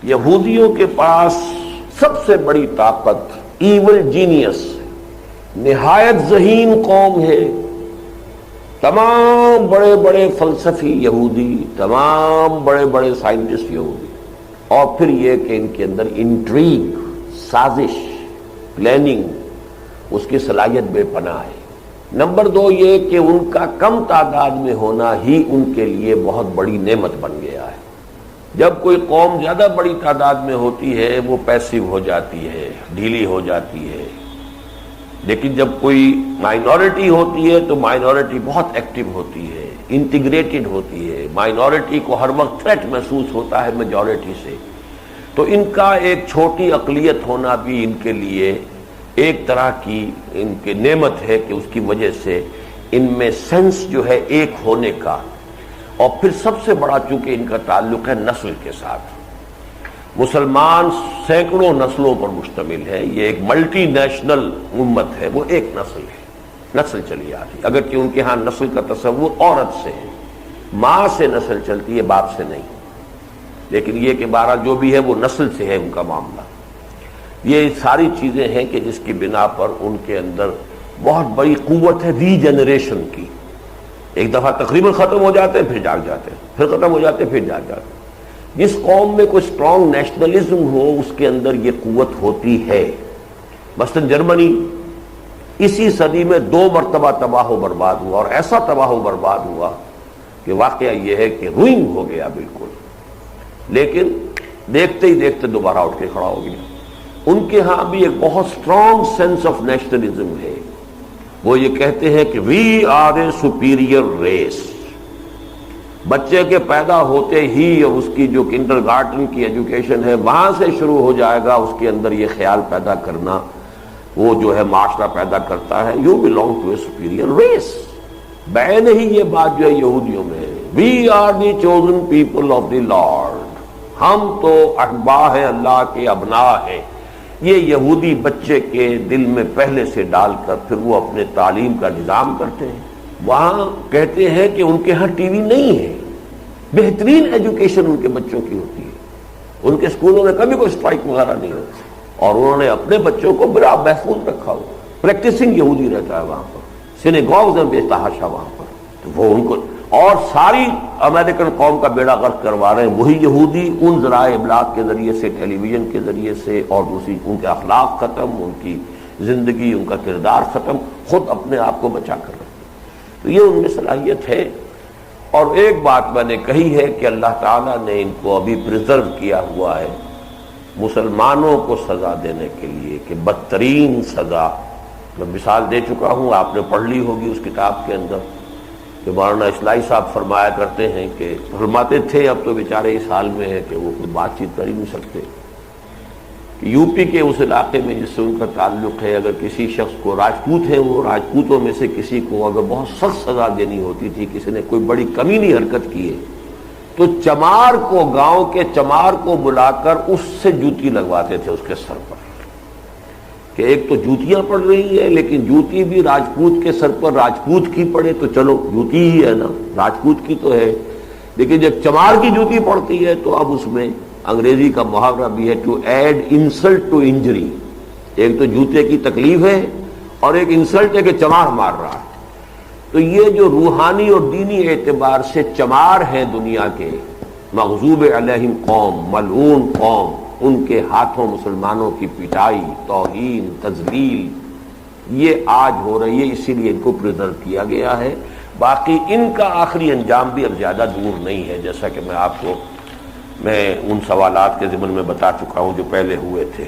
یہودیوں کے پاس سب سے بڑی طاقت ایول جینیس، نہایت ذہین قوم ہے. تمام بڑے بڑے فلسفی یہودی، تمام بڑے بڑے سائنٹسٹ یہودی، اور پھر یہ کہ ان کے اندر انٹریگ، سازش، پلاننگ، اس کی صلاحیت بے پناہ ہے. نمبر دو یہ کہ ان کا کم تعداد میں ہونا ہی ان کے لیے بہت بڑی نعمت بن گیا ہے. جب کوئی قوم زیادہ بڑی تعداد میں ہوتی ہے وہ پیسیو ہو جاتی ہے، ڈھیلی ہو جاتی ہے، لیکن جب کوئی مائنورٹی ہوتی ہے تو مائنورٹی بہت ایکٹیو ہوتی ہے، انٹیگریٹڈ ہوتی ہے. مائنورٹی کو ہر وقت تھریٹ محسوس ہوتا ہے میجورٹی سے. تو ان کا ایک چھوٹی اقلیت ہونا بھی ان کے لیے ایک طرح کی ان کے نعمت ہے کہ اس کی وجہ سے ان میں سینس جو ہے ایک ہونے کا. اور پھر سب سے بڑا چونکہ ان کا تعلق ہے نسل کے ساتھ. مسلمان سینکڑوں نسلوں پر مشتمل ہے، یہ ایک ملٹی نیشنل امت ہے، وہ ایک نسل ہے، نسل چلی آتی. اگرچہ ان کے ہاں نسل کا تصور عورت سے ہے، ماں سے نسل چلتی ہے، باپ سے نہیں، لیکن یہ کہ بہرحال جو بھی ہے وہ نسل سے ہے ان کا معاملہ. یہ ساری چیزیں ہیں کہ جس کی بنا پر ان کے اندر بہت بڑی قوت ہے ری جنریشن کی. ایک دفعہ تقریباً ختم ہو جاتے ہیں پھر جاگ جاتے ہیں، پھر ختم ہو جاتے ہیں پھر جاگ جاتے ہیں. جس قوم میں کوئی اسٹرانگ نیشنلزم ہو اس کے اندر یہ قوت ہوتی ہے. مثلا جرمنی اسی صدی میں 2 مرتبہ تباہ و برباد ہوا، اور ایسا تباہ و برباد ہوا کہ واقعہ یہ ہے کہ روئنگ ہو گیا بالکل، لیکن دیکھتے ہی دیکھتے دوبارہ اٹھ کے کھڑا ہو گیا. ان کے ہاں بھی ایک بہت اسٹرانگ سینس آف نیشنلزم ہے. وہ یہ کہتے ہیں کہ we are a superior race. بچے کے پیدا ہوتے ہی اور اس کی جو کنڈر گارٹن کی ایجوکیشن ہے وہاں سے شروع ہو جائے گا اس کے اندر یہ خیال پیدا کرنا، وہ جو ہے معاشرہ پیدا کرتا ہے you belong to a superior race. بین ہی یہ بات جو ہے یہودیوں میں ہے، we are the chosen people of the Lord, ہم تو احباء ہیں، اللہ کے ابناء ہیں. یہ یہودی بچے کے دل میں پہلے سے ڈال کر پھر وہ اپنے تعلیم کا نظام کرتے ہیں. وہاں کہتے ہیں کہ ان کے ہاں ٹی وی نہیں ہے، بہترین ایجوکیشن ان کے بچوں کی ہوتی ہے، ان کے اسکولوں میں کبھی کوئی اسٹرائک وغیرہ نہیں ہوتی، اور انہوں نے اپنے بچوں کو بڑا محفوظ رکھا ہوا. پریکٹسنگ یہودی رہتا ہے وہاں پر، سینیگوگز ہیں بے تحاشا وہاں پر. تو وہ ان کو اور ساری امریکن قوم کا بیڑا غرق کروا رہے ہیں وہی یہودی، ان ذرائع ابلاغ کے ذریعے سے، ٹیلی ویژن کے ذریعے سے، اور دوسری ان کے اخلاق ختم، ان کی زندگی، ان کا کردار ختم، خود اپنے آپ کو بچا کر رہے. تو یہ ان میں صلاحیت ہے. اور ایک بات میں نے کہی ہے کہ اللہ تعالیٰ نے ان کو ابھی پریزرو کیا ہوا ہے مسلمانوں کو سزا دینے کے لیے، کہ بدترین سزا میں مثال دے چکا ہوں، آپ نے پڑھ لی ہوگی اس کتاب کے اندر، کہ مولانا اصلاحی صاحب فرمایا کرتے ہیں کہ فرماتے تھے، اب تو بیچارے اس حال میں ہیں کہ وہ کوئی بات چیت کر ہی نہیں سکتے، کہ یو پی کے اس علاقے میں جس سے ان کا تعلق ہے، اگر کسی شخص کو، راجپوت ہیں وہ، راجپوتوں میں سے کسی کو اگر بہت سخت سزا دینی ہوتی تھی، کسی نے کوئی بڑی کمینی حرکت کی ہے، تو چمار کو، گاؤں کے چمار کو بلا کر اس سے جوتی لگواتے تھے اس کے سر پر، کہ ایک تو جوتیاں پڑ رہی ہیں لیکن جوتی بھی راجپوت کے سر پر راجپوت کی پڑے تو چلو جوتی ہی ہے نا، راجپوت کی تو ہے، لیکن جب چمار کی جوتی پڑتی ہے تو اب اس میں انگریزی کا محاورہ بھی ہے to add insult to injury. ایک تو جوتے کی تکلیف ہے اور ایک انسلٹ ہے کہ چمار مار رہا ہے. تو یہ جو روحانی اور دینی اعتبار سے چمار ہیں دنیا کے، مغضوب علیہم قوم، ملعون قوم، ان کے ہاتھوں مسلمانوں کی پٹائی، توہین، تذلیل، یہ آج ہو رہی ہے، اسی لیے ان کو پریزرو کیا گیا ہے. باقی ان کا آخری انجام بھی اب زیادہ دور نہیں ہے، جیسا کہ میں آپ کو ان سوالات کے ضمن میں بتا چکا ہوں جو پہلے ہوئے تھے.